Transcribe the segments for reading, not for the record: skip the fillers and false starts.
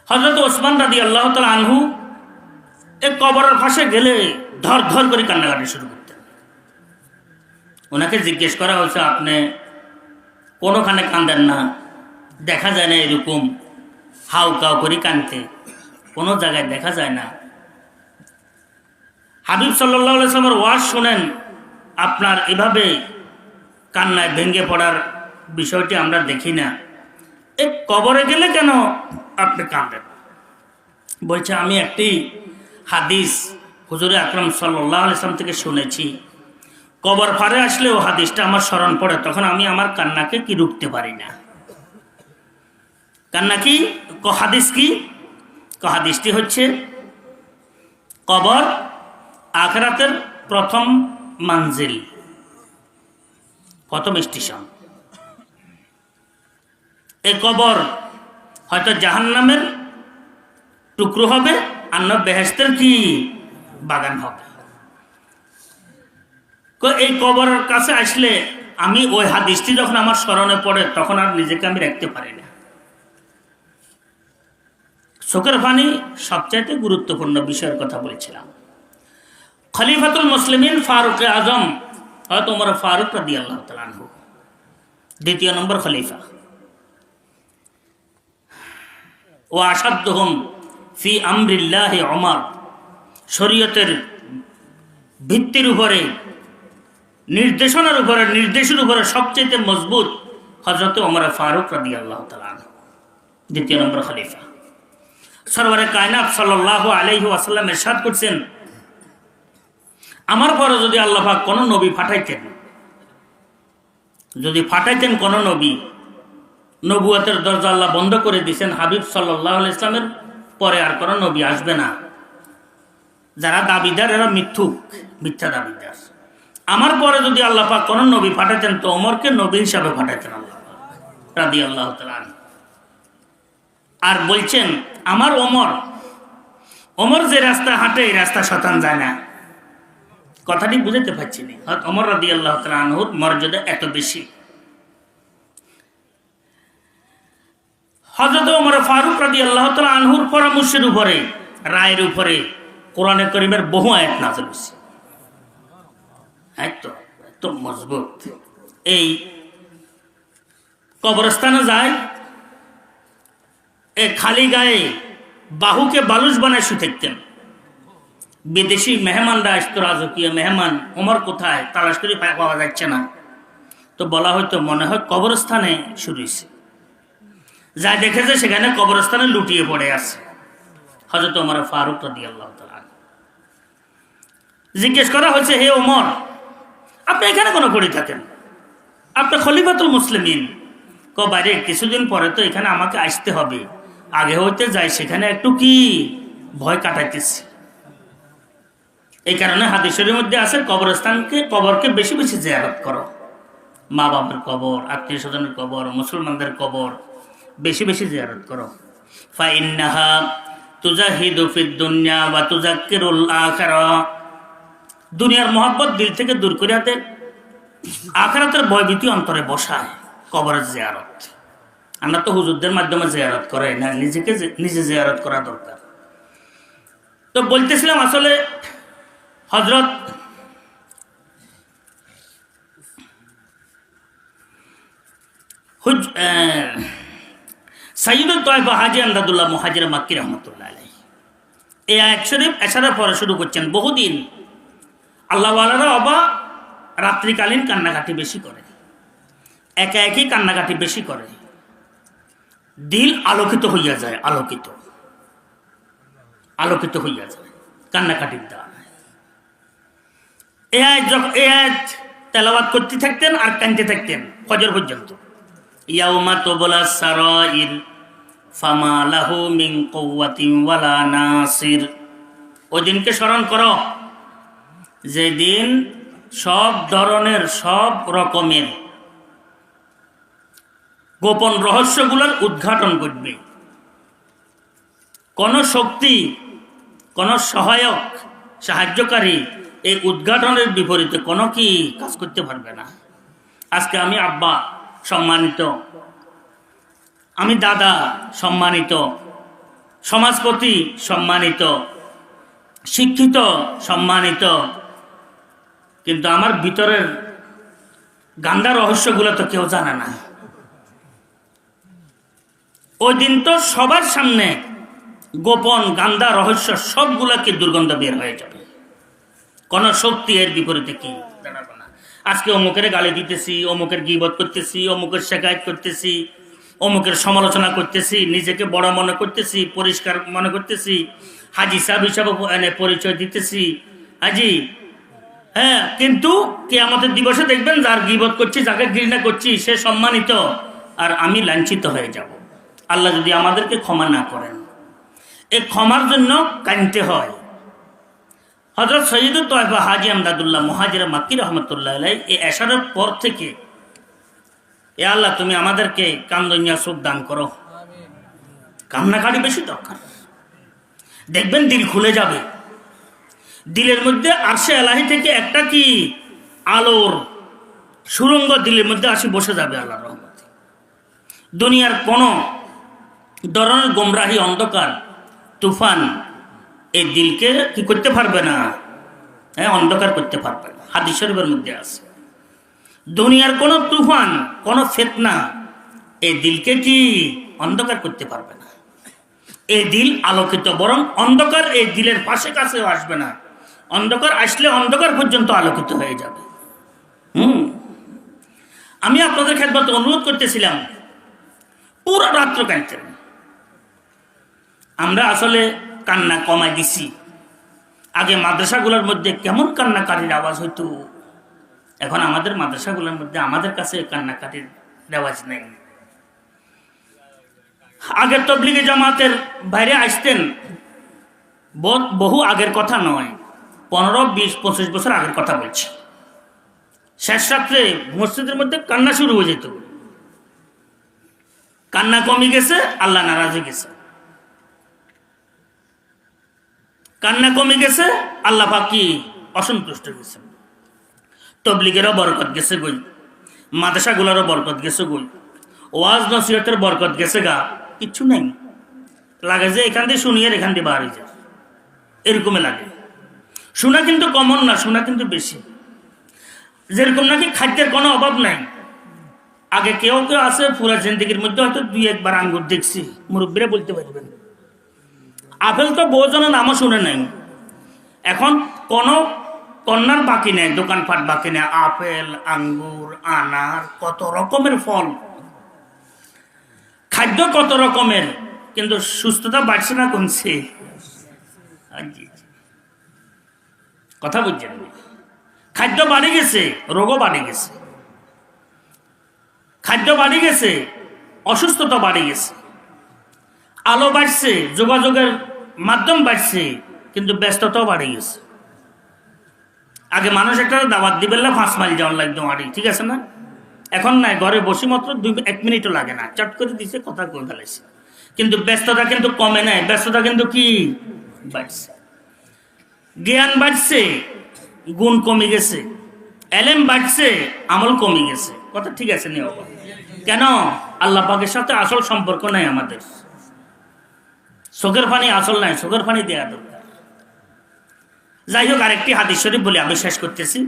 হযরত ওসমান রাদিয়াল্লাহু তাআলা আনহু এক কবরের পাশে গেলে ধর ধর করে কান্নাকাটি শুরু করতেন। ওনাকে জিজ্ঞেস করা হয়েছে, আপনি কোনোখানে কান্দেন না, দেখা যায় না এরকম হাউ কাউ করে কানতে, কোনো জায়গায় দেখা যায় না। হাবিব সাল্লাল্লাহু আলাইহি ওয়াসাল্লামের ওয়াজ শুনেন, আপনার এভাবে কান্নায় ভেঙে পড়ার বিষয়টি আমরা দেখি না, এই কবরে গেলে কেন আপনি কাঁদেন? বলছে, আমি একটি হাদিস হুজুরে আকরাম সাল্লাল্লাহু আলাইহি ওয়াসাল্লাম থেকে শুনেছি, কবর পারে আসলেও হাদিসটা আমার স্মরণ পড়ে, তখন আমি আমার কান্নাকে কি রুখতে পারি না। কান্না কি? হাদিস কি? হাদিসটি হচ্ছে, কবর আখিরাতের প্রথম মানজিল, প্রথম স্টেশন। এই কবর হয়তো জাহান্নামের টুকরো হবে, আর না বেহেশতের কি বাগান হবে। এই কবরের কাছে আসলে আমি ওই হাদিসটি যখন আমার স্মরণে পড়ে, তখন আর নিজেকে আমি রাখতে পারি না। চোখের পানি সবচাইতে গুরুত্বপূর্ণ বিষয়ের কথা বলছিলাম। খলিফাতুল মুসলিমিন ফারুক আজম হয়তো ওমর ফারুক রাদিয়াল্লাহু তাআলা আনহু, দ্বিতীয় নম্বর খলিফা। ও আসাদ্দুহুম ফি আমরিল্লাহি ওমর, শরীয়তের ভিত্তির উপরে, নির্দেশনার উপরে, নির্দেশের উপরে সবচেয়ে মজবুত হযরত ওমর ফারুক রাদিয়াল্লাহু তাআলা আনহু, দ্বিতীয় নম্বর খলিফা। সরওয়ারে কায়নাত সাল্লাল্লাহু আলাইহি ওয়াসাল্লাম ইরশাদ করছেন, আমার পরে যদি আল্লাহ পাক কোন নবী পাঠাইতেন, যদি পাঠাইতেন কোন নবী, নবুয়তের দরজা আল্লাহ বন্ধ করে দিয়েছেন, হাবিব সাল্লাল্লাহু আলাইহি ওয়াসাল্লামের পরে আর কোন নবী আসবে না। যারা দাবিদার এরা মিথ্যুক, মিথ্যা দাবিদার। আমার পরে যদি আল্লাহ পাক কোন নবী পাঠাইতেন, তো ওমরকে নবী হিসাবে পাঠাইতেন আল্লাহ পাক রাদিয়াল্লাহু তাআলা আনহু। আর বলছেন, আমার ওমর যে রাস্তা হাঁটে, এই রাস্তা শয়তান যায় না। কথাটি বুঝাতে পারছি না। হযরত ওমর রাদিয়াল্লাহু তাআলা আনহুর মর্যাদা এত বেশি। হযরত ওমর ফারুক রাদিয়াল্লাহু তাআলা আনহুর পরামর্শের উপরে, রায়ের উপরে কোরআনে কারীমের বহু আয়াত নাযিল হয়েছে। এত মজবুত। এই কবরস্থানে যায়, এ খালি গায়ে বাহুকে বালুচ বানায় শুয়ে থাকতেন। বিদেশি মেহমানরা আসতো, রাজকীয় মেহমান, ওমর কোথায় তালাশ করে পাওয়া যাচ্ছে না, তো বলা হয়তো মনে হয় কবরস্থানে শুরু হয়েছে। যা দেখেছে সেখানে কবরস্থানে লুটিয়ে পড়ে আছে হযরত ওমর ফারুক রাদিয়াল্লাহু তাআলা। জিজ্ঞেস করা হয়েছে, হে ওমর, আপনি এখানে কোনো পড়ে থাকেন? আপনি খলিফাতুল মুসলিমিন। বাইরে কিছুদিন পরে তো এখানে আমাকে আসতে হবে, আগে হইতে যাই, সেখানে একটু কি ভয় কাটাইতেছি। এই কারণে হাদিসের মধ্যে আছে, কবরকে বেশি বেশি জিয়ারত করো। মা বাবার কবর, আত্মীয় স্বজনের কবর, মুসলমানদের কবর বেশি বেশি জিয়ারত করো। ফাইন্নাহা তুজাহিদু ফিদ দুনিয়া ওয়া তুযাক্কিরুল আখিরা, দুনিয়ার মহব্বত দিল থেকে দূর করে হাতে আখিরাতের ভয়ভীতি অন্তরে বসায় কবরের জিয়ারত। আমরা তো হুজুরদের মাধ্যমে জিয়ারত করাই না, নিজে জিয়ারত করা দরকার। তো বলতেছিলাম, আসলে হযরত সাইয়্যিদুত তায়েফা হাজী আমদাদুল্লাহ মুহাজির মাক্কি রাহমাতুল্লাহ আলাইহি এই আয়াত শরীফ এশারা পড়া শুরু করছেন। বহুদিন আল্লাহওয়ালারা রাত্রিকালীন কান্নাকাটি বেশি করে, একা একই কান্নাকাটি বেশি করে, দিল আলোকিত হইয়া যায়, আলোকিত হইয়া যায় কান্নাকাটির দ্বারা। এই আয়াত তেলাওয়াত করতে থাকতেন আর কাঁদতে থাকতেন ফজর পর্যন্ত। ইয়াউমা তুবলাস সারাইর ফামা লাহু মিন কুওয়াতিন ওয়ালা নাসির, ওই দিনকে স্মরণ করো যেদিন সব ধরনের, সব রকমের গোপন রহস্যগুলোর উদ্ঘাটন করবে। কোন শক্তি, কোন সহায়ক, সাহায্যকারী এই উদ্ঘাটনের বিপরীতে কোনো কি কাজ করতে পারবে না। আজকে আমি আব্বা সম্মানিত, আমি দাদা সম্মানিত, সমাজপতি সম্মানিত, শিক্ষিত সম্মানিত, কিন্তু আমার ভিতরের গান্ডা রহস্যগুলো তো কেউ জানে না। ওই দিন তো সবার সামনে গোপন গান্দা রহস্য সবগুলাকে দুর্গন্ধ বের হয়ে যাবে। কোন শক্তি এর বিপরীতে কি জানাবো না। আজকে অমুকের গালি দিতেছি, অমুকের গীবত করতেছি, অমুকের শেখায়ত করতেছি, অমুকের সমালোচনা করতেছি, নিজেকে বড় মনে করতেছি, পরিষ্কার মনে করতেছি, হাজি সাহেব হিসাবে পরিচয় দিতেছি হাজি। হ্যাঁ, কিন্তু কিয়ামতের দিবসে দেখবেন যার গীবত করছি, যাকে ঘৃণা করছি, সে সম্মানিত আর আমি লাঞ্ছিত হয়ে যাব, আল্লাহ যদি আমাদেরকে ক্ষমা না করেন। এই ক্ষমার জন্য কাঁদতে হয়। হযরত সৈয়দুত তয়বা হাজী আমদাদুল্লাহ মুহাজির মাক্কি রহমতুল্লাহ আলাইহি এই এশারের পর থেকে, এ আল্লাহ তুমি আমাদেরকে কান্দনিয়া সুখ দান করো। কান্নাকাটি বেশি দরকার, দেখবেন দিল খুলে যাবে। দিলের মধ্যে আরশে এলাহি থেকে একটা কি আলোর সুরঙ্গ দিলের মধ্যে আসি বসে যাবে আল্লাহর রহমতে। দুনিয়ার কোন ধরনের গোমরাহি, অন্ধকার, তুফান এই দিলকে কি করতে পারবে না, হ্যাঁ, অন্ধকার করতে পারবে না। হাদিস শরীফের মধ্যে আছে দুনিয়ার কোন তুফান, কোন ফিতনা এই দিলকে কি অন্ধকার করতে পারবে না। এই দিল আলোকিত, বরং অন্ধকার এই দিলের পাশে কাছেও আসবে না। অন্ধকার আসলে অন্ধকার পর্যন্ত আলোকিত হয়ে যাবে। আমি আপনাদের খেদমতে অনুরোধ করতেছিলাম, পুরো রাত্র কাঁদতেন। আমরা আসলে কান্না কমাই দিছি। আগে মাদ্রাসাগুলোর মধ্যে কেমন কান্নাকাটির আওয়াজ হইতো, এখন আমাদের মাদ্রাসাগুলোর মধ্যে আমাদের কাছে কান্নাকাটির আওয়াজ নেই। আগে তবলিগি জামাতের বাইরে আসতেন, বহু আগের কথা নয়, 15, 20, 25 বছর আগের কথা বলছি। শেষ রাত্রে মসজিদের মধ্যে কান্না শুরু হয়ে যেত। কান্না কমে গেছে, আল্লাহ নারাজ হয়ে গেছে। কান্না কমে গেছে, আল্লাহ পাক কি অসন্তুষ্ট গেছে। তবলিগেরও বরকত গেছে গই, মাদ্রাসাগুলোরও বরকত গেছে গই, ওয়াজ নসিহতের বরকত গেছে গা, কিচ্ছু নেই। লাগে যে এখান দিয়ে শুনিয়ে এখান দিয়ে বার হয়ে যায়, এরকমই লাগে। শোনা কিন্তু কমন না, শোনা কিন্তু বেশি। যেরকম নাকি খাদ্যের কোনো অভাব নাই। আগে কেউ কেউ আছে পুরা জিন্দিগির মধ্যে হয়তো 2-1 বার আঙ্গুর দেখছি, মুরব্বীরা বলতে পারবেন। আপেল তো বহুজনের নামও শুনে নাই। এখন কোনো কন্যার বাকি নেই, দোকানপাট বাকি নেই। আপেল, আঙ্গুর, আনার, কত রকমের ফল, খাদ্য কত রকমের, কিন্তু সুস্থতা বাড়ছে না কমছে? কথা বুঝছেন? খাদ্য বাড়ি গেছে, রোগও বাড়ি গেছে। খাদ্য বাড়ি গেছে, অসুস্থতা বাড়ি গেছে। আলো বাড়ছে, যোগাযোগের মাধ্যম বাড়ছে, কিন্তু ব্যস্ততাও বাড়ি গেছে। আগে মানুষ একটা দাওয়াত দিবেন না 5 মাইল যাওয়ার লাগতো মারি, ঠিক আছে না? এখন নাই, ঘরে বসে মাত্র 1 মিনিটও লাগে না, চট করে দিছে, কথা কয়ে ফেলাইছে। কিন্তু ব্যস্ততা কিন্তু কমে নাই, ব্যস্ততা কিন্তু কি বাড়ছে। জ্ঞান বাড়ছে, গুণ কমে গেছে। এলেম বাড়ছে, আমল কমে গেছে। কথা ঠিক আছে নি? কেন? আল্লাহ পাকের সাথে আসল সম্পর্ক নাই আমাদের। চোখের পানি আসল নাই, চোখের পানি দেয়া দরকার। যাই হোক, আরেকটি হাদিস শরীফ বলে আমি শেষ করতেছি।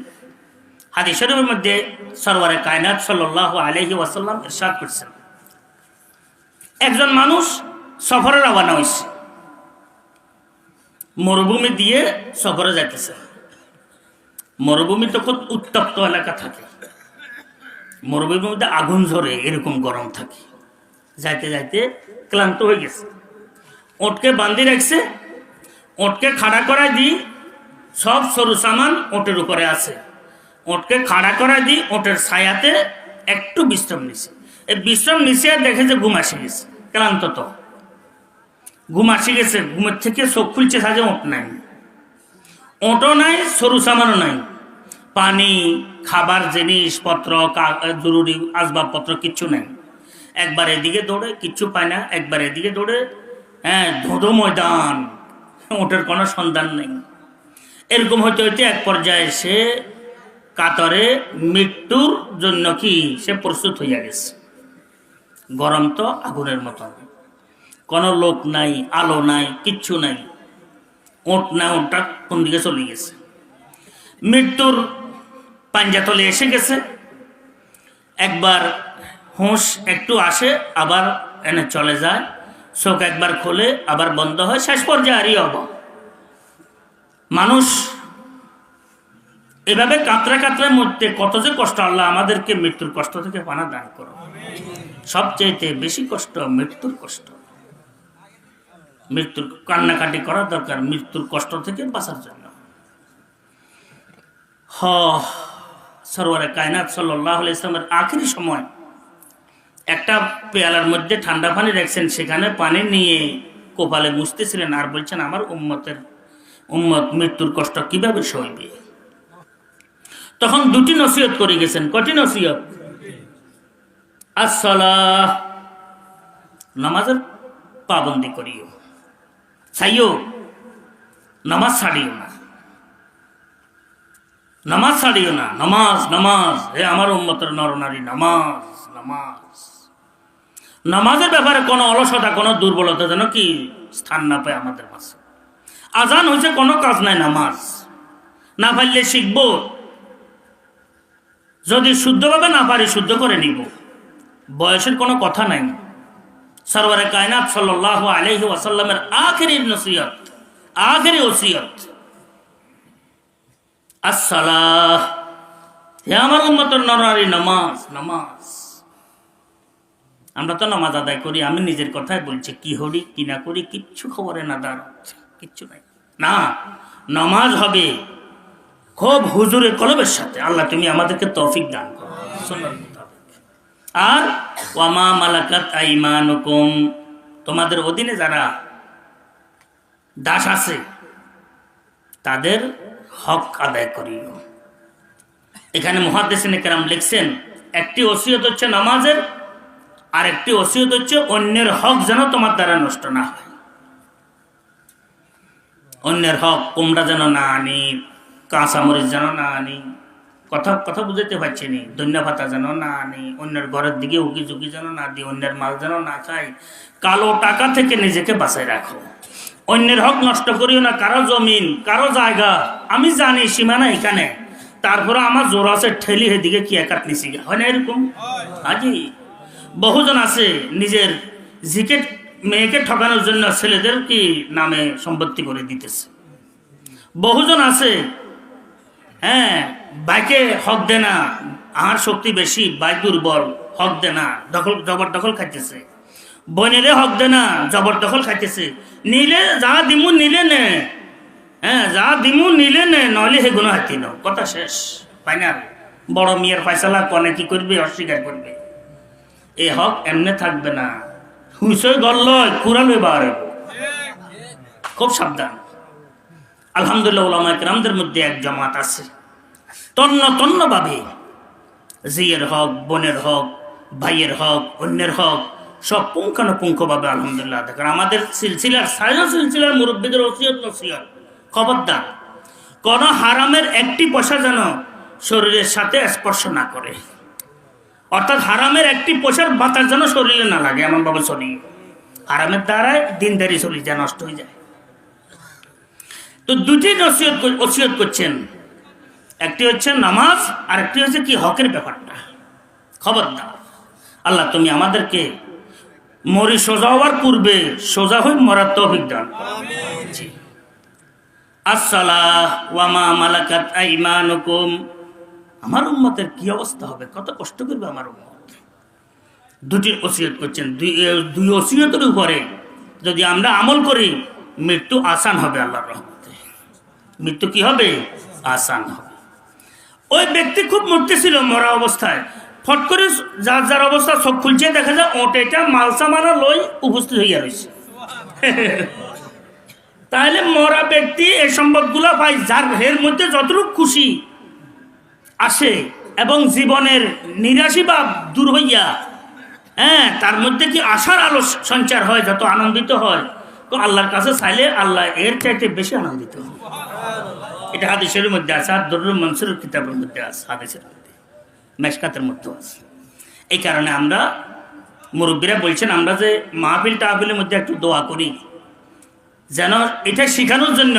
হাদিস শরীফের মধ্যে সরওয়ারে কায়নাত সাল্লাল্লাহু আলাইহি ওয়াসাল্লাম ইরশাদ করছেন, একজন মানুষ সফরে রওনা হয়েছে, মরুভূমি দিয়ে সফরে যাইতেছে। মরুভূমি তো খুব উত্তপ্ত এলাকা থাকে, মরুভূমির মধ্যে আগুন ঝরে, এরকম গরম থাকে। যাইতে যাইতে ক্লান্ত হয়ে গেছে, ওটকে বান্ধি রাখছে, ওটকে খাড়া করায় দিই, সব সরু সামান ওটের উপরে আছে। ওটকে খাড়া করায় দিই, ওটের ছায়াতে একটু বিশ্রাম নিছে। এই বিশ্রাম নিছে আর দেখে যে ঘুম আসে গেছে, ক্লান্ত তো ঘুম আসে গেছে। ঘুমের থেকে চোখ খুলছে, সাজে ওট নাই, ওটও নাই, সরু সামানও নাই, পানি, খাবার জিনিসপত্র, জরুরি আসবাবপত্র কিচ্ছু নেই। একবার এদিকে দৌড়ে, কিচ্ছু পায় না, একবার এদিকে দৌড়ে, হ্যাঁ, ধুধু ময়দান, ওটের কোনো সন্ধান নেই। এরকম হইতে হইতে এক পর্যায়ে সে কাতরে মৃত্যুর জন্য কি সে প্রস্তুত হইয়া গেছে। গরম তো আগুনের মতন, কোনো লোক নাই, আলো নাই, কিচ্ছু নাই। ওট না, ওটা কোন দিকে চলে গেছে, মৃত্যুর পাঞ্জাতলে এসে গেছে। একবার হুঁশ একটু আসে, আবার এনে চলে যায়, চোখ একবার খোলে আবার বন্ধ হয়, শেষ পর্যায়ে আরই হব। মানুষ এভাবে কাতরা কাতরার মধ্যে কত যে কষ্ট, আল্লাহ আমাদেরকে মৃত্যুর কষ্ট থেকে পানা দান করো। সবচেয়ে বেশি কষ্ট মৃত্যুর কষ্ট। মৃত্যুর কান্নাকাটি করা দরকার মৃত্যুর কষ্ট থেকে বাঁচার জন্য। সরওয়ারে কায়নাত সাল্লাল্লাহু আলাইহি ওয়াসাল্লামের আখেরি সময় একটা পেয়ালার মধ্যে ঠান্ডা পানি রাখছেন, সেখানে পানি নিয়ে কপালে মুছতেছিলেন আর বলছেন, আমার উম্মত মৃত্যুর কষ্ট কিভাবে সইবে। তখন দুটি নসিহত করে গেছেন। কটি নসিহত? আসসালাহ, নামাজের পাবন্দি করিও, চাইও নামাজ ছাড়িও না, নামাজ ছাড়িও না, নামাজ নামাজ, হে আমার উম্মতের নরনারী, নামাজ নামাজ। নামাজের ব্যাপারে কোনো অলসতা, কোনো দুর্বলতা যেন কি স্থান না পায় আমাদের মাঝে। আজান হয়েছে, কোনো কাজ নাই, নামাজ না পারলে শিখব, যদি শুদ্ধভাবে না পারি শুদ্ধ করে নিব, বয়সের কোনো কথা নাই। সরওয়ারে কায়নাত সাল্লাল্লাহু আলাইহি ওয়াসাল্লামের আখেরি নসিহত, আখেরি ওসিয়ত, আসসালাহ, হে আমার উম্মতের নরনারী, নামাজ নামাজ। আমরা তো নামাজ আদায় করি, আমি নিজের কথাই বলছি, কি করি কি না করি কিচ্ছু খবরে না, দাঁড়াত কিচ্ছু নাই। না, নামাজ হবে খুব হুজুরে কলবের সাথে। আল্লাহ তুমি আমাদেরকে তৌফিক দান করো সুন্নাত মোতাবেক। আর ওয়ামা মালাকাত আইমানুকুম, তোমাদের অধীনে যারা দাস আছে তাদের হক আদায় করিও। এখানে মুহাদ্দিসিনে কেরাম লিখছেন, একটি ওসিয়ত হচ্ছে নামাজের, আর একটি ওসিয়ত হচ্ছে অন্যের হক যেন তোমার দ্বারা নষ্ট না হয়। অন্যের হক, কুমড়া যেন না আনি, কাঁচামরিচ যেন না আনি, কথা বুঝাতে পারছি নি, ধনিয়া পাতা যেন না আনি, অন্যের ঘরের দিকে উকি ঝুঁকি যেন না দিই, অন্যের মাল যেন না খাই, কালো টাকা থেকে নিজেকে বাঁচাই রাখো। অন্যের হক নষ্ট করিও না, কারো জমিন কারো জায়গা আমি জানি সীমানা এখানে, তারপরে আমার জোর আছে ঠেলি হেদিকে কি একাত নিচি, হয় না এরকম? আজি বহুজন আছে নিজের জিকে মেয়েকে ঠকানোর জন্য ছেলেদের কি নামে সম্পত্তি করে দিতেছে। বহুজন আছে হ্যাঁ বাইকে হক দে না, আর শক্তি বেশি, বাইক দুর্বল, হক দে না, জবরদখল খাইতেছে। বনেরে হক দে না, জবরদখল খাইতেছে। নিলে যা দিমু নিলে নে, হ্যাঁ যা দিমু নিলে নে, নইলে হে গুণ হাতি নাও, কথা শেষ। ফাইনাল বড় মেয়ের ফয়সালা কনে কি করবে, অস্বীকার করবে। এ হক এমনে থাকবে না, হুঁসই গল্ল কুড়ালো এবার, খুব সাবধান। আলহামদুলিল্লাহ উলামায়ে কেরামদের মধ্যে এক জামাত আছে, তন্ন ভাবে জিয়ের হক, বোনের হক, ভাইয়ের হক, অন্যের হক সব পুঙ্খানুপুঙ্খভাবে আলহামদুলিল্লাহ দেখেন। আমাদের সিলসিলার মুরব্বীদের ওসিয়ত নসিহত, খবরদার কোন হারামের একটি পয়সা যেন শরীরের সাথে স্পর্শ না করে, অর্থাৎ হারামের একটি পয়সার বাতাস যেন শরীরে না লাগে, এমন ভাবে চলি। হারামের দ্বারায় দিনদারি চলি যায়, নষ্ট হয়ে যায়। তো দুটি ওসিয়ত করছেন, একটি হচ্ছে নামাজ, আর একটি হচ্ছে কি হকের ব্যাপারটা। খবরদার, আল্লাহ তুমি আমাদেরকে মরি সোজা হওয়ার পূর্বে সোজা হয়ে মরার তৌফিক দান করো। আসসালাহ ওয়ামা মালাকাত আইমানুকুম, আমার উম্মতের কি অবস্থা হবে, কত কষ্ট করবে আমার উম্মত। দুটি ওসিয়ত করছেন, দুই ওসিয়তের উপরে যদি আমরা আমল করি মৃত্যু আসান হবে আল্লাহর রহমতে। মৃত্যু কি হবে? আসান হবে। ওই ব্যক্তি খুব মরতেছিল, মরা অবস্থায় ফট করে যার অবস্থা চোখ খুলছে, দেখা যায় ওটা মালসামানা লই উপস্থিত হইয়া রয়েছে। তাহলে মরা ব্যক্তি এই সম্পদগুলা পায়, যার এর মধ্যে যতটুকু খুশি আসে এবং জীবনের নিরাশী বা দূর হইয়া হ্যাঁ তার মধ্যে কি আশার আলো সঞ্চার হয়, যত আনন্দিত হয়, তো আল্লাহর কাছে চাইলে আল্লাহ এর চাইতে বেশি আনন্দিত হয়। এটা হাদিসের মধ্যে আছে, আর দুরুল মনসুরের কিতাবের মধ্যে আছে, হাদিসের মধ্যে, মেশকাতের মধ্যে আছে। এই কারণে আমরা মুরব্বীরা বলছেন আমরা যে মাহফিল টাহফিলের মধ্যে একটু দোয়া করি, যেন এটা শেখানোর জন্য,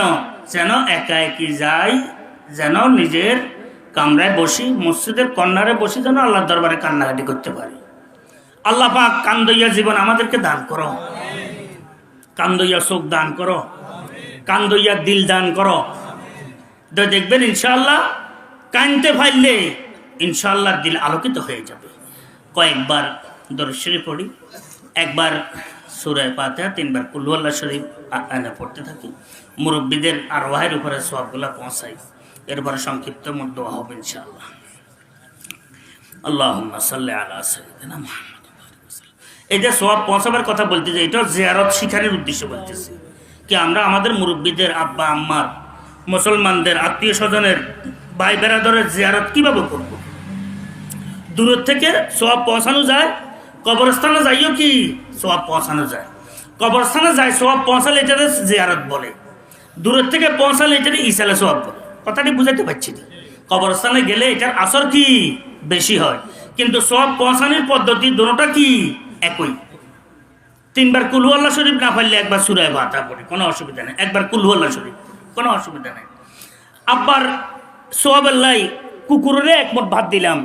যেন একা একই যাই, যেন নিজের কামরায় বসি, মসজিদের কর্নারে বসি, যেন আল্লাহর দরবারে কান্নাকাটি করতে পারি। আল্লাহ পাক কান্দইয়া জীবন আমাদেরকে দান করো, কান্দইয়া চোখ দান করো, কান্দইয়া দিল দান করো। তো দেখবেন ইনশাআল্লাহ কানতে ফাইলে ইনশাআল্লাহ দিল আলোকিত হয়ে যাবে। কয়েকবার দরুদ শরীফ পড়ি, একবার সূরা ফাতিহা, 3 বার কুল হুয়াল্লাহ শরীফ আয়না পড়তে থাকি। মুরব্বীদের আর ওয়াহের উপরে সওয়াবগুলো পৌঁছাই, এরপরে সংক্ষিপ্ত দোয়া হবে ইনশাআল্লাহ। আল্লাহুম্মা সাল্লি আলা সাইয়্যিদিনা মুহাম্মদ। এই যে সওয়াব পৌঁছাবার কথা বলতে যে এটা জিয়ারত শিখানোর উদ্দেশ্যে বলতেছি কি আমরা আমাদের মুরব্বীদের, আব্বা আম্মার, মুসলমানদের, আত্মীয় স্বজনের, ভাই বেরাদরের জিয়ারত কিভাবে করব? দূর থেকে সওয়াব পৌঁছানো যায়, কবরস্থানে যাইও কি সওয়াব পৌঁছানো যায়। কবরস্থানে যায় সওয়াব পৌঁছালে এটাতে জিয়ারত বলে, দূরের থেকে পৌঁছালে এটাতে ইসালে সওয়াব বলে। কথাটি বুঝাতে পারছি না? কবরস্থানে গেলে এটার আসর কি বেশি হয়, কিন্তু সওয়াব পৌঁছানোর পদ্ধতি দুটোটা কি একই। 3 বার কুল হুয়াল্লাহ শরীফ না পারলে একবার সূরা ফাতিহা পড়ি, কোনো অসুবিধা নেই। একবার কুল হুয়াল্লাহ শরীফ, কোনো অসুবিধা নেই। আব্বার সোয়াবের লাই কুকুরের এক মুঠ ভাত দিলাম,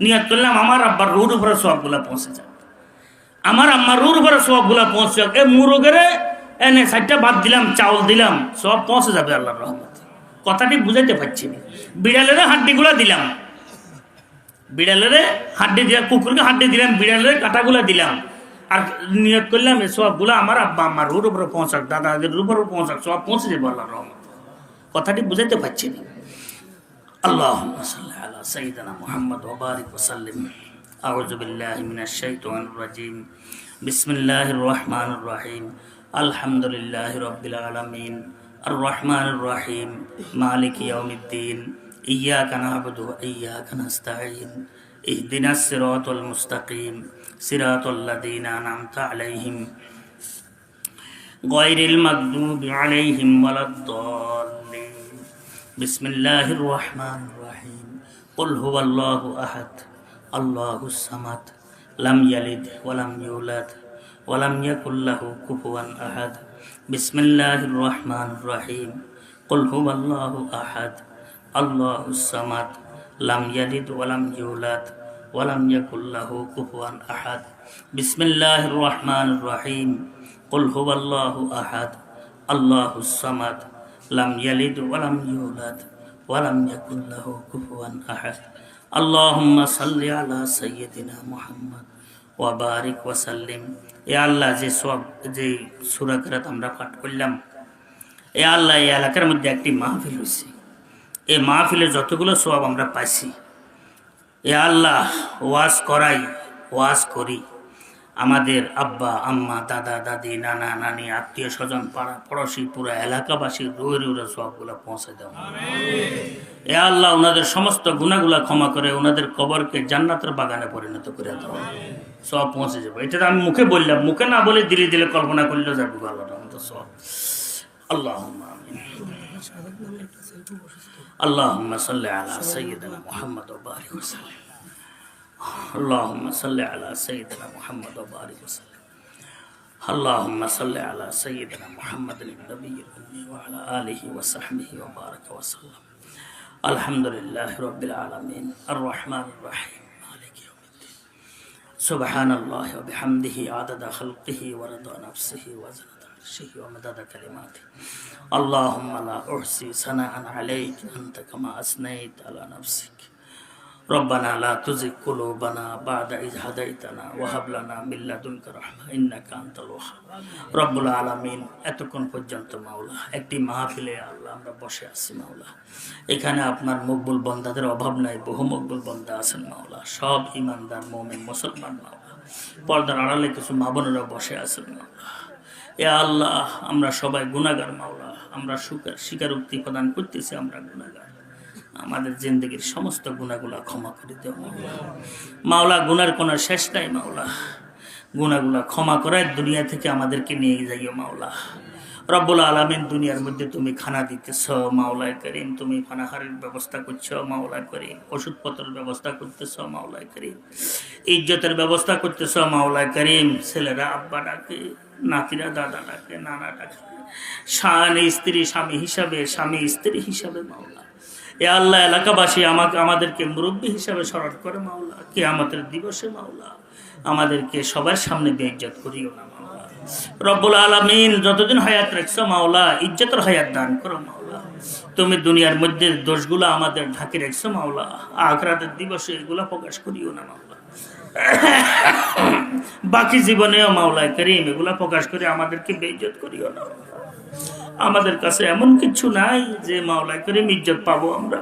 নিয়ত করলাম আমার আব্বার রুর উপরে সোয়াবগুলা পৌঁছে যাক, আমার আম্মার রুর উপরে সোয়াবগুলা পৌঁছে যাক। এ মুরগের এনে 4টা ভাত দিলাম, চাউল দিলাম, সব পৌঁছে যাবে আল্লাহর রহমতে। কথাটি বুঝাইতে পারছি না? বিড়ালের হাড্ডিগুলা দিলাম, বিড়ালের হাড্ডি দিলাম, কুকুরকে হাড্ডি দিলাম, বিড়ালের কাঁটাগুলা দিলাম, আর নিয়ত করলাম এই সবগুলো আমার আব্বা আম্মার রুর উপরে পৌঁছাক, দাদাদের উপরে পৌঁছাক, সব পৌঁছে যাবে আল্লাহর রহমতে। কথাটি বুঝাইতে পারছি না? আল্লাহুম্মা সাল্লি আলা সাইয়্যিদিনা মুহাম্মদ ওয়া বারিক ওয়া সাল্লিম। আউযু বিল্লাহি মিনাশ শাইতানির রাজীম। বিসমিল্লাহির রহমানির রহিম। আলহামদুলিল্লাহি রাব্বিল আলামিন। আর রহমানির রহিম। মালিকি ইয়াউমিদ্দিন। ইয়্যাকা না'বুদু ওয়া ইয়্যাকা নাস্তাঈন। ইহদিনাস সিরাতাল মুস্তাকিম। সিরাতাল লাযীনা আন'আমতা আলাইহিম গায়রিল মাগদুবি আলাইহিম ওয়ালাদ-দাল্লিন। বিসমিল্লাহির রহমানির রহিম। কুল হুয়াল্লাহু আহাদ, আল্লাহুস সামাদ, লাম ইয়ালিদ ওয়া লাম ইউলাদ ওয়া লাম ইয়াকুল লাহু কুফুয়ান আহাদ। বিসমিল্লাহির রহমানির রহিম। কুল হুয়াল্লাহু আহাদ, আল্লাহুস সামাদ, লাম ইয়ালিদ ওয়া লাম ইউলাদ ওয়া লাম ইয়াকুল লাহু কুফুয়ান আহাদ। বিসমিল্লাহির রহমানির রহিম। কুল হুয়াল্লাহু আহাদ, আল্লাহুস সামাদ, লাম ইয়ালিদ ওয়া লাম ইউলাদ ওয়া লাম ইয়াকুল লাহু কুফুয়ান আহাদ। আল্লাহুম্মা সাল্লি আলা সাইয়্যিদিনা মুহাম্মদ ওয়া বারিক ওয়া সাল্লিম। এ আল্লাহ, যে সূরা কিরাত আমরা পাঠ করলাম, এ আল্লাহ, এই এলাকার মধ্যে একটি মাহফিল হয়েছে, এই মাহফিলের যতগুলো সওয়াব আমরা পাইছি, এ আল্লাহ, ওয়াজ করাই, ওয়াজ করি, আমাদের আব্বা আম্মা, দাদা দাদি, নানা নানি, আত্মীয় স্বজন, পাড়া পড়োশি, পুরো এলাকাবাসীর রুহে রুহে সবগুলো পৌঁছে দাও। এ আল্লাহ, ওনাদের সমস্ত গুনাহগুলা ক্ষমা করে ওনাদের কবরকে জান্নাতের বাগানে পরিণত করে দাও। সব পৌঁছে যাবে। এটা আমি মুখে বললাম, মুখে না বলে দিলে দিলে কল্পনা করলেও যাবে আল্লাহ রহমত সব। আল্লাহুম্মা আমিন। আল্লাহুম্মা সাল্লি আলা সাইয়্যিদিনা মুহাম্মদ ওয়া বারিক ওয়া সাল্লিম। اللهم صل على سيدنا محمد وبارك وسلم. اللهم صل على سيدنا محمد النبي الأمي وعلى آله وصحبه وبارك وسلم. الحمد لله رب العالمين الرحمن الرحيم مالك يوم الدين. سبحان الله وبحمده عدد خلقه ورضا نفسه وزنة عرشه ومدد كلماته. اللهم لا أحصي ثناء عليك أنت كما أثنيت على نفسك. ربنا لا تزغ قلوبنا بعد إذ هديتنا وهب لنا من لدنك رحمة إنك أنت الوهاب. রব্বুল আলামিন, এতক্ষণ পর্যন্ত মাওলা একটি মাহফিলে আল্লাহ আমরা বসে আছি মাওলা, এখানে আপনার মকবুল বান্দাদের অভাব নাই, বহু মকবুল বান্দা আছেন মাওলা, সব ইমানদার মুমিন মুসলমান মাওলা, পর্দার আড়ালে কিছু মা বোনেরা বসে আছেন মাওলা। এ আল্লাহ, আমরা সবাই গুনাহগার মাওলা, আমরা স্বীকারোক্তি প্রদান করতেছি আমরা গুনাহগার, আমাদের জিন্দগির সমস্ত গুনাহগুলা ক্ষমা করে দেও মাওলা। মাওলা, গুনার কোনো শেষ নাই মাওলা, গুনাহগুলা ক্ষমা করায় দুনিয়া থেকে আমাদেরকে নিয়ে যাইও মাওলা। রব্বুল আলামিন দুনিয়ার মধ্যে তুমি খানা দিতেছ মাওলায় করিম, তুমি পানাহারের ব্যবস্থা করছো মাওলায় করিম, ওষুধপত্রের ব্যবস্থা করতেছ মাওলায় করিম, ইজ্জতের ব্যবস্থা করতেছ মাওলায় করিম। ছেলেরা আব্বা ডাকে, নাতিরা দাদা ডাকে, নানা ডাকে, স্বামী স্ত্রী স্বামী হিসাবে, স্বামী স্ত্রী হিসাবে মাওলা। এ আল্লাহ এলাকাবাসী আমাদেরকে মুরব্বী হিসাবে স্মরণ করে মাওলা। কিয়ামতের দিবসে মাওলা আমাদেরকে সবার সামনে বেইজ্জত করিও না মাওলা। রব্বুল আলামিন যতদিন হায়াত রাখছো মাওলা ইজ্জতের হায়াত দান করো মাওলা। তুমি দুনিয়ার মধ্যে দোষগুলো আমাদের ঢাকি রাখছো মাওলা, আখিরাতের দিবসে এগুলা প্রকাশ করিও না মাওলা। বাকি জীবনেও মাওলায় করিম এগুলা প্রকাশ করে আমাদেরকে বেইজ্জত করিও না। আমাদের কাছে এমন কিছু নাই যে মাওলায় করিম ইজ্জত পাবো আমরা,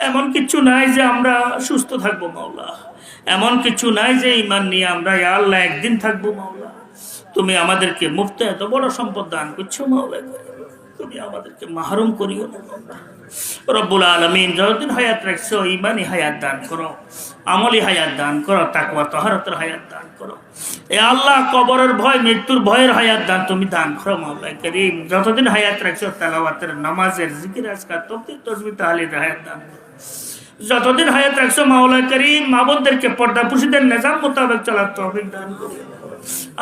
এমন কিছু নাই যে আমরা সুস্থ থাকবো মাওলা, এমন কিছু নাই যে ঈমান নিয়ে আমরা ইয়া আল্লাহ একদিন থাকবো মাওলা। তুমি আমাদেরকে মুফতে এত বড় সম্পদ দান করছো মাওলায় করিম, তুমি আমাদেরকে মাহরুম করিও না মাওলা। রব্বুল আলামিন যতদিন হায়াত রাখছো ঈমানি হায়াত দান করো, আমলি হায়াত দান করো, তাকওয়া তাহারতের হায়াত দান করো। এ আল্লাহ কবরের ভয় মৃত্যুর ভয়ের হায়াত দান তুমি দান করো মাওলায় করিম। যতদিন হায়াত রাখছো তেলাওয়াতের নামাজের জিকির আজকার তৌফিক তাসবিহ তাহলিলের হায়াত দান করো। যতদিন হায়াত রাখছো মাওলায় করিম মা বোনদেরকে পর্দা পুরুষদের নিজাম মোতাবেক চলার তৌফিক দান করো।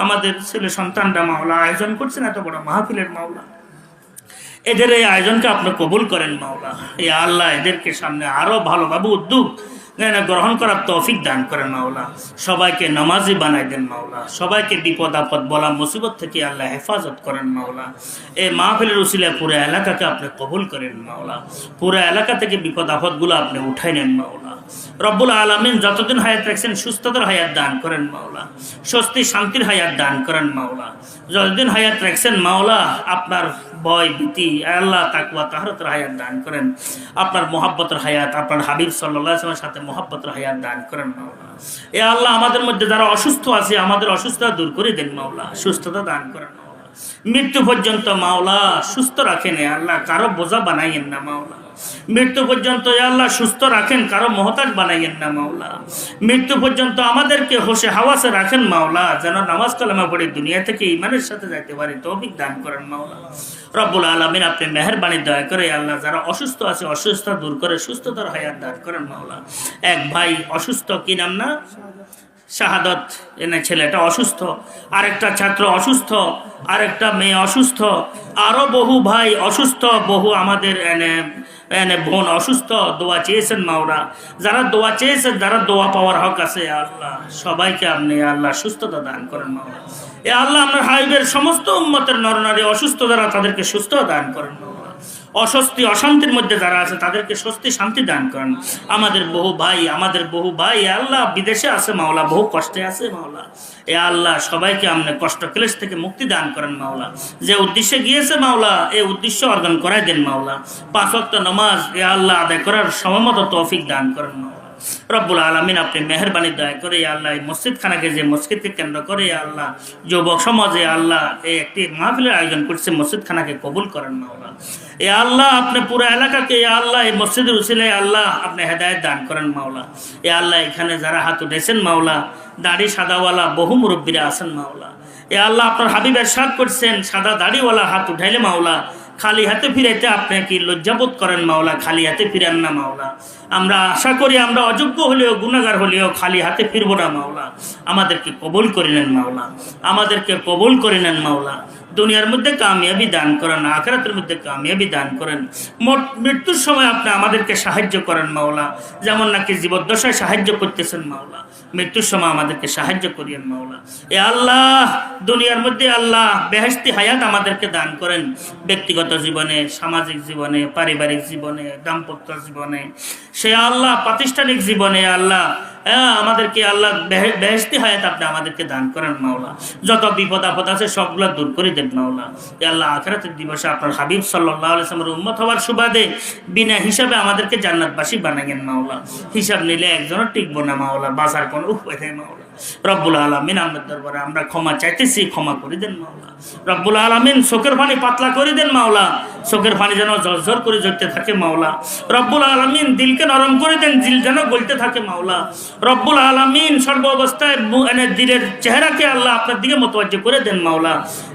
আমাদের ছেলে সন্তানরা মাওলা আয়োজন করছেন এত বড় মাহফিলের মাওলা, এদের এই আয়োজনকে আপনি কবুল করেন মাওলা। এই আল্লাহ এদেরকে সামনে আরো ভালোভাবে উদ্যোগ গ্রহণ করার তৌফিক দান করেন মাওলা। সবাইকে নামাজি বানাই দেন মাওলা, সবাইকে বিপদ আপদ বলা মুসিবত থেকে আল্লাহ হেফাজত করেন মাওলা। এই মাহফিলের উসিলায় পুরো এলাকাকে আপনি কবুল করেন মাওলা, পুরো এলাকা থেকে বিপদ আপদগুলো আপনি উঠাই নেন মাওলা। রব্বুল আলামিন যতদিন হায়াত রাখছেন সুস্থতার হায়াত দান করেন মাওলা, স্বস্তি শান্তির হায়াত দান করেন মাওলা। যতদিন হায়াত রাখছেন মাওলা আপনার ভয় ভীতি আল্লাহ তাকওয়া তাহারতের হায়াত দান করেন, আপনার মোহাব্বতের হায়াত, আপনার হাবিব সাল্লাল্লাহু আলাইহি ওয়াসাল্লামের সাথে মোহাব্বতের হায়াত দান করেন মাওলা। এ আল্লাহ আমাদের মধ্যে যারা অসুস্থ আছে আমাদের অসুস্থতা দূর করে দেন মাওলা, সুস্থতা দান করেন মাওলা। মৃত্যু পর্যন্ত মাওলা সুস্থ রাখেন এ আল্লাহ, কারো বোঝা বানাইয়েন না মাওলা। মৃত্যু পর্যন্ত আল্লাহ সুস্থ রাখেন, কারো মহতাজ বানাইয়েন না মাওলা। মৃত্যু পর্যন্ত আমাদেরকে হোশে হাওয়াসে রাখেন মাওলা, যেন নামাজ কালামা পড়ে দুনিয়া থেকে ঈমানের সাথে যাইতে পারি তৌফিক দান করেন মাওলা। রব্বুল আলামিন আপনি মেহেরবানি দয়া করে আল্লাহ যারা অসুস্থ আছে অসুস্থতা দূর করে সুস্থতার হায়াত দান করেন মাওলা। এক ভাই অসুস্থ, কি নাম না শাহাদত, এনে ছেলেটা অসুস্থ, আরেকটা ছাত্র অসুস্থ, আরেকটা মেয়ে অসুস্থ, আরো বহু ভাই অসুস্থ, বহু আমাদের এনে বোন অসুস্থ, দোয়া চেয়েছেন মাওলা। যারা দোয়া চেয়েছেন, যারা দোয়া পাওয়ার হক আছে আল্লাহ সবাইকে আপনি আল্লাহ সুস্থতা দান করেন মাওলা। এ আল্লাহ আপনার হাবিবের সমস্ত উম্মতের নরনারী অসুস্থ যারা তাদেরকে সুস্থ দান করেন মাওলা। অস্বস্তি অশান্তির মধ্যে যারা আছে তাদেরকে স্বস্তি শান্তি দান করেন। আমাদের বহু ভাই আল্লাহ বিদেশে আছে মাওলা, বহু কষ্টে আছে মাওলা। এ আল্লাহ সবাইকে আপনি কষ্ট ক্লেশ থেকে মুক্তি দান করেন মাওলা। যে উদ্দেশ্যে গিয়েছে মাওলা এই উদ্দেশ্য অর্জন করাই দেন মাওলা। 5 ওয়াক্ত নামাজ এ আল্লাহ আদায় করার সময়মতো তৌফিক দান করেন মাওলা। রব্বুল আলামিন আপনি মেহেরবানি দয়া করে আল্লাহ এই মসজিদ খানাকে যে মসজিদকে কেন্দ্র করে আল্লাহ যুবক সমাজে আল্লাহ এই একটি মাহফিলের আয়োজন করছে, মসজিদ খানাকে কবুল করেন মাওলা। এ আল্লাহ আপনি পুরো এলাকাকে আল্লাহ এই মসজিদের উসিলায় আল্লাহ আপনি হেদায়েত দান করেন মাওলা। এ আল্লাহ এখানে যারা হাত উঠেছেন মাওলা, দাড়ি সাদাওয়ালা বহু মুরব্বীরা আছেন মাওলা। এ আল্লাহ আপনার হাবিব ইরশাদ করছেন সাদা দাড়িওয়ালা হাত উঠাইলে মাওলা খালি হাতে ফিরাইতে আপনি কি লজ্জাবোধ করেন মাওলা, খালি হাতে ফিরান না মাওলা। আমরা আশা করি আমরা অযোগ্য হলেও গুনাহগার হলেও খালি হাতে ফিরবো না মাওলা। আমাদেরকে কবুল করে নেন মাওলা, আমাদেরকে কবুল করে নেন মাওলা। দুনিয়ার মধ্যে কামিয়াবি দান করেন, আখিরাতের মধ্যে কামিয়াবি দান করেন। মৃত্যুর সময় আপনি আমাদেরকে সাহায্য করেন মাওলা, যেমন নাকি জীবদ্দশায় সাহায্য করতেছেন মাওলা, মৃত্যুর সময় আমাদেরকে সাহায্য করিয়েন মাওলা। এ আল্লাহ দুনিয়ার মধ্যে আল্লাহ বেহেশতি হায়াত আমাদেরকে দান করেন, ব্যক্তিগত জীবনে, সামাজিক জীবনে, পারিবারিক জীবনে, দাম্পত্য জীবনে, সে আল্লাহ প্রাতিষ্ঠানিক জীবনে আল্লাহ আমাদেরকে আল্লাহ বেহেশতি হায়াত আপনি আমাদেরকে দান করেন মাওলা। যত বিপদ আপদ আছে সবগুলো দূর করে দেন মাওলা। এ আল্লাহ আখিরাতের দিবসে আপনার হাবিব সাল্লাল্লাহু আলাইহি ওয়াসাল্লামের উম্মত হওয়ার সুবাদে বিনা হিসাবে আমাদেরকে জান্নাতবাসী বানাইয়েন মাওলা। হিসাব নিলে একজনও টিকবো না মাওলা, বাঁচার কোনো উপায় নেই মাওলা। রব্বুল আলামিন আপনার দরবারে আমরা ক্ষমা চাইতেছি, ক্ষমা করে দেন মাওলা। রব্বুল আলামিন চোখের পানি পাতলা করে দেন মাওলা, চোখের পানি যেন ঝরঝর করে ঝরতে থাকে মাওলা। রব্বুল আলামিন দিলকে নরম করে দেন, দিল যেন গলতে থাকে মাওলা। রব্বুল আলামিন সর্ব অবস্থায় দিলের চেহারাকে আল্লাহ আপনার দিকে মোতওয়াজ্জহ করে দেন মাওলা।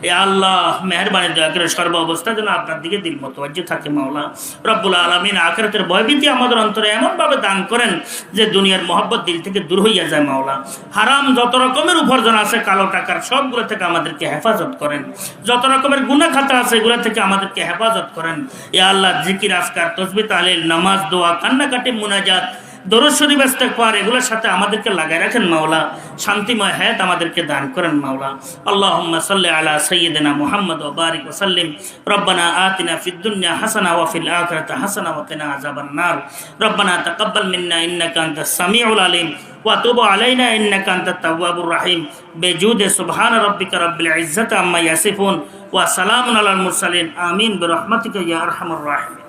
এ আল্লাহ মেহেরবানি দয়া করে সর্ব অবস্থায় যেন আপনার দিকে দিল মোতওয়াজ্জহ থাকে মাওলা। রব্বুল আলামিন আখিরাতের ভয়ভীতি আমাদের অন্তরে এমনভাবে দান করেন যে দুনিয়ার মহব্বত দিল থেকে দূর হইয়া যায় মাওলা। হারাম যত রকমের উপার্জন আছে কালো টাকার সবগুলো থেকে আমাদেরকে হেফাজত করেন। যত রকমের গুনাহ খাতা আছে এগুলো থেকে আমাদেরকে হেফাজত করেন। ইয়া আল্লাহ জিকির আজকার তাসবিহ তাহলিল নামাজ দোয়া কান্নাকাটি মুনাজাত দরুদ শরীফ ইস্তেগফার এগুলোর সাথে আমাদেরকে লাগায় রাখেন মাওলা। শান্তিময় হায়াত আমাদেরকে দান করেন মাওলা। আল্লাহুম্মা সাল্লি আলা সাইয়্যিদিনা মুহাম্মদ ওয়া বারিক ওয়া সাল্লিম। রব্বানা আতিনা ফিদ দুনিয়া হাসানা ওয়া ফিল আখিরাতি হাসানা ওয়া কিনা আযাবান নার। রব্বানা তাকাব্বাল মিন্না ইন্নাকা আনতাস সামিউল আলিম ওয়া তুব আলাইনা ইন্নাকা আনতাত তাওয়াবুর রাহিম। বিজুদি সুবহান রাব্বিকা রাব্বিল ইজ্জাতি আম্মা ইয়াসিফুন ওয়া সালামুন আলাল মুরসালিন। আমিন বিরহমাতিকা ইয়া আরহামার রাহিমিন।